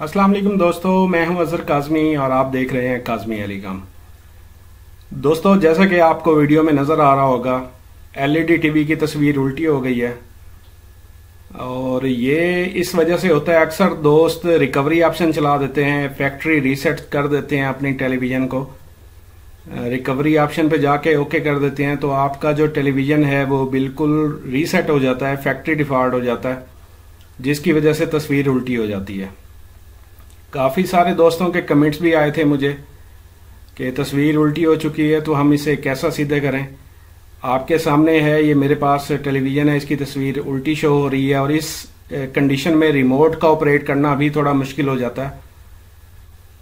अस्सलाम वालेकुम दोस्तों, मैं हूं अजहर काज़मी और आप देख रहे हैं काज़मी अलीगम। दोस्तों, जैसा कि आपको वीडियो में नज़र आ रहा होगा, एलईडी टीवी की तस्वीर उल्टी हो गई है और ये इस वजह से होता है। अक्सर दोस्त रिकवरी ऑप्शन चला देते हैं, फैक्ट्री रीसेट कर देते हैं अपनी टेलीविज़न को। रिकवरी ऑप्शन पे जाके ओके कर देते हैं तो आपका जो टेलीविज़न है वो बिल्कुल रीसेट हो जाता है, फैक्ट्री डिफॉल्ट हो जाता है, जिसकी वजह से तस्वीर उल्टी हो जाती है। काफ़ी सारे दोस्तों के कमेंट्स भी आए थे मुझे कि तस्वीर उल्टी हो चुकी है तो हम इसे कैसा सीधे करें। आपके सामने है, ये मेरे पास टेलीविज़न है, इसकी तस्वीर उल्टी शो हो रही है और इस कंडीशन में रिमोट का ऑपरेट करना भी थोड़ा मुश्किल हो जाता है।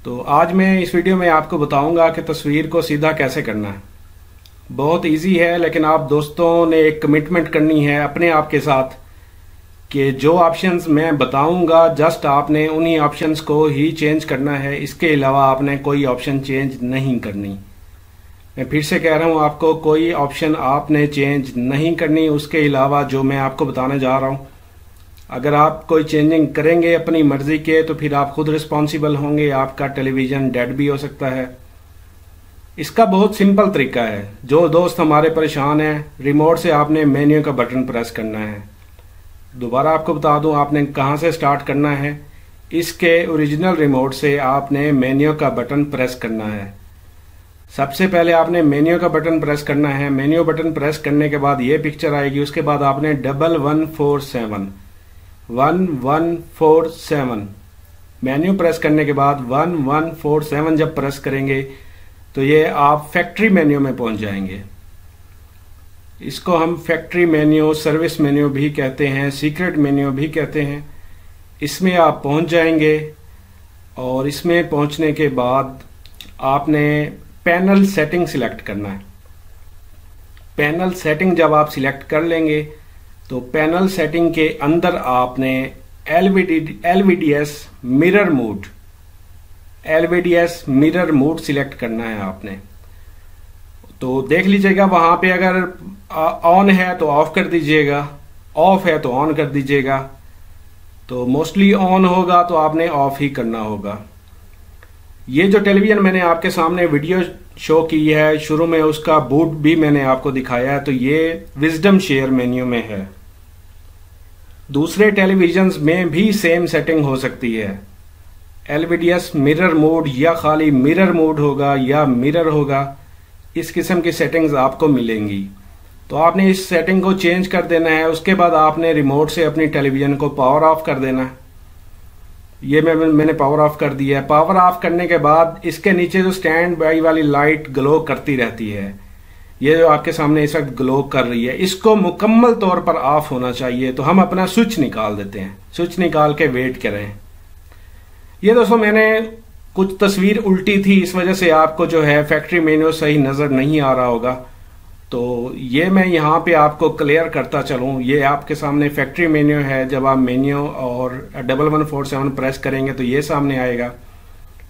तो आज मैं इस वीडियो में आपको बताऊंगा कि तस्वीर को सीधा कैसे करना है। बहुत इजी है, लेकिन आप दोस्तों ने एक कमिटमेंट करनी है अपने आप के साथ कि जो ऑप्शंस मैं बताऊंगा जस्ट आपने उन्हीं ऑप्शंस को ही चेंज करना है, इसके अलावा आपने कोई ऑप्शन चेंज नहीं करनी। मैं फिर से कह रहा हूं, आपको कोई ऑप्शन आपने चेंज नहीं करनी उसके अलावा जो मैं आपको बताने जा रहा हूं। अगर आप कोई चेंजिंग करेंगे अपनी मर्जी के तो फिर आप खुद रिस्पॉन्सिबल होंगे, आपका टेलीविज़न डेड भी हो सकता है। इसका बहुत सिंपल तरीका है। जो दोस्त हमारे परेशान हैं, रिमोट से आपने मेन्यू का बटन प्रेस करना है। दोबारा आपको बता दूं आपने कहां से स्टार्ट करना है। इसके ओरिजिनल रिमोट से आपने मेन्यू का बटन प्रेस करना है। सबसे पहले आपने मेन्यू का बटन प्रेस करना है। मेन्यू बटन प्रेस करने के बाद ये पिक्चर आएगी, उसके बाद आपने 1147 मेन्यू प्रेस करने के बाद 1147 जब प्रेस करेंगे तो ये आप फैक्ट्री मेन्यू में पहुंच जाएंगे। इसको हम फैक्ट्री मेन्यू, सर्विस मेन्यू भी कहते हैं, सीक्रेट मेन्यू भी कहते हैं। इसमें आप पहुंच जाएंगे और इसमें पहुंचने के बाद आपने पैनल सेटिंग सिलेक्ट करना है। पैनल सेटिंग जब आप सिलेक्ट कर लेंगे तो पैनल सेटिंग के अंदर आपने एलवीडीएस मिरर मोड सिलेक्ट करना है आपने। तो देख लीजिएगा वहां पे अगर ऑन है तो ऑफ कर दीजिएगा, ऑफ है तो ऑन कर दीजिएगा। तो मोस्टली ऑन होगा तो आपने ऑफ ही करना होगा। ये जो टेलीविजन मैंने आपके सामने वीडियो शो की है, शुरू में उसका बूट भी मैंने आपको दिखाया है, तो ये विजडम शेयर मेन्यू में है। दूसरे टेलीविजन में भी सेम सेटिंग हो सकती है। एलवीडीएस मिरर मोड या खाली मिरर मोड होगा या मिरर होगा, इस किस्म की सेटिंग्स आपको मिलेंगी। तो आपने इस सेटिंग को चेंज कर देना है। उसके बाद आपने रिमोट से अपनी टेलीविजन को पावर ऑफ कर देना है। ये मैंने पावर ऑफ कर दिया है। पावर ऑफ करने के बाद इसके नीचे जो स्टैंड बाई वाली लाइट ग्लो करती रहती है, ये जो आपके सामने इस वक्त ग्लो कर रही है, इसको मुकम्मल तौर पर ऑफ होना चाहिए। तो हम अपना स्विच निकाल देते हैं। स्विच निकाल के वेट करें। ये दोस्तों मैंने कुछ तस्वीर उल्टी थी, इस वजह से आपको जो है फैक्ट्री मेन्यू सही नजर नहीं आ रहा होगा। तो ये मैं यहाँ पे आपको क्लियर करता चलूँ। ये आपके सामने फैक्ट्री मेन्यू है। जब आप मेन्यू और 1147 प्रेस करेंगे तो ये सामने आएगा।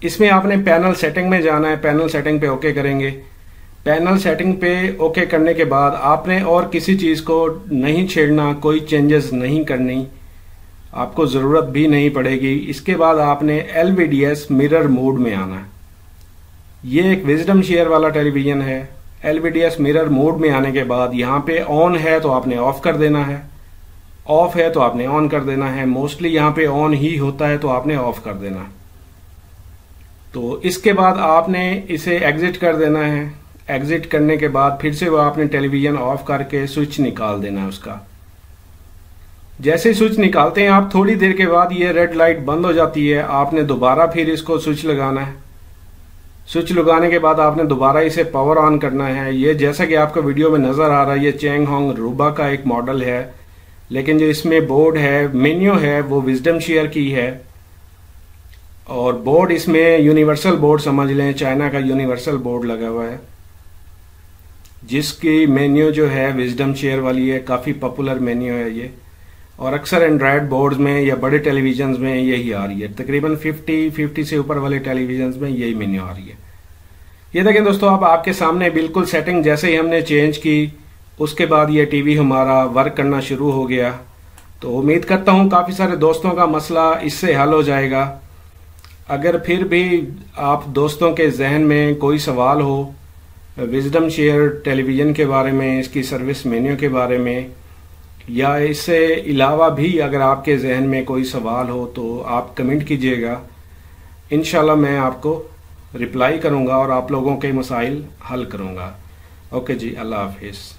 इसमें आपने पैनल सेटिंग में जाना है। पैनल सेटिंग पे ओके करेंगे। पैनल सेटिंग पे ओके करने के बाद आपने और किसी चीज को नहीं छेड़ना, कोई चेंजेस नहीं करनी, आपको जरूरत भी नहीं पड़ेगी। इसके बाद आपने एलवीडीएस मिरर मोड में आना है। ये एक विजडम शेयर वाला टेलीविजन है। एलवीडीएस मिरर मोड में आने के बाद यहाँ पे ऑन है तो आपने ऑफ कर देना है, ऑफ है तो आपने ऑन कर देना है। मोस्टली यहाँ पे ऑन ही होता है तो आपने ऑफ कर देना है। तो इसके बाद आपने इसे एग्जिट कर देना है। एग्जिट करने के बाद फिर से वो आपने टेलीविजन ऑफ करके स्विच निकाल देना है उसका। जैसे स्विच निकालते हैं आप, थोड़ी देर के बाद ये रेड लाइट बंद हो जाती है। आपने दोबारा फिर इसको स्विच लगाना है। स्विच लगाने के बाद आपने दोबारा इसे पावर ऑन करना है। ये जैसा कि आपको वीडियो में नजर आ रहा है, ये चैंगहोंग रूबा का एक मॉडल है, लेकिन जो इसमें बोर्ड है, मेन्यू है, वो विजडम शेयर की है। और बोर्ड इसमें यूनिवर्सल बोर्ड समझ लें, चाइना का यूनिवर्सल बोर्ड लगा हुआ है, जिसकी मेन्यू जो है विजडम शेयर वाली है। काफी पॉपुलर मेन्यू है ये, और अक्सर एंड्रॉयड बोर्ड्स में या बड़े टेलीविजन में यही आ रही है। तकरीबन 50 से ऊपर वाले टेलीविजन में यही मेन्यू आ रही है। ये देखें दोस्तों, अब आपके सामने बिल्कुल सेटिंग जैसे ही हमने चेंज की उसके बाद ये टीवी हमारा वर्क करना शुरू हो गया। तो उम्मीद करता हूं काफी सारे दोस्तों का मसला इससे हल हो जाएगा। अगर फिर भी आप दोस्तों के जहन में कोई सवाल हो विजडम शेयर टेलीविज़न के बारे में, इसकी सर्विस मेन्यू के बारे में, या इससे अलावा भी अगर आपके जहन में कोई सवाल हो तो आप कमेंट कीजिएगा। इंशाल्लाह मैं आपको रिप्लाई करूंगा और आप लोगों के मसाइल हल करूंगा। ओके जी, अल्लाह हाफिज़।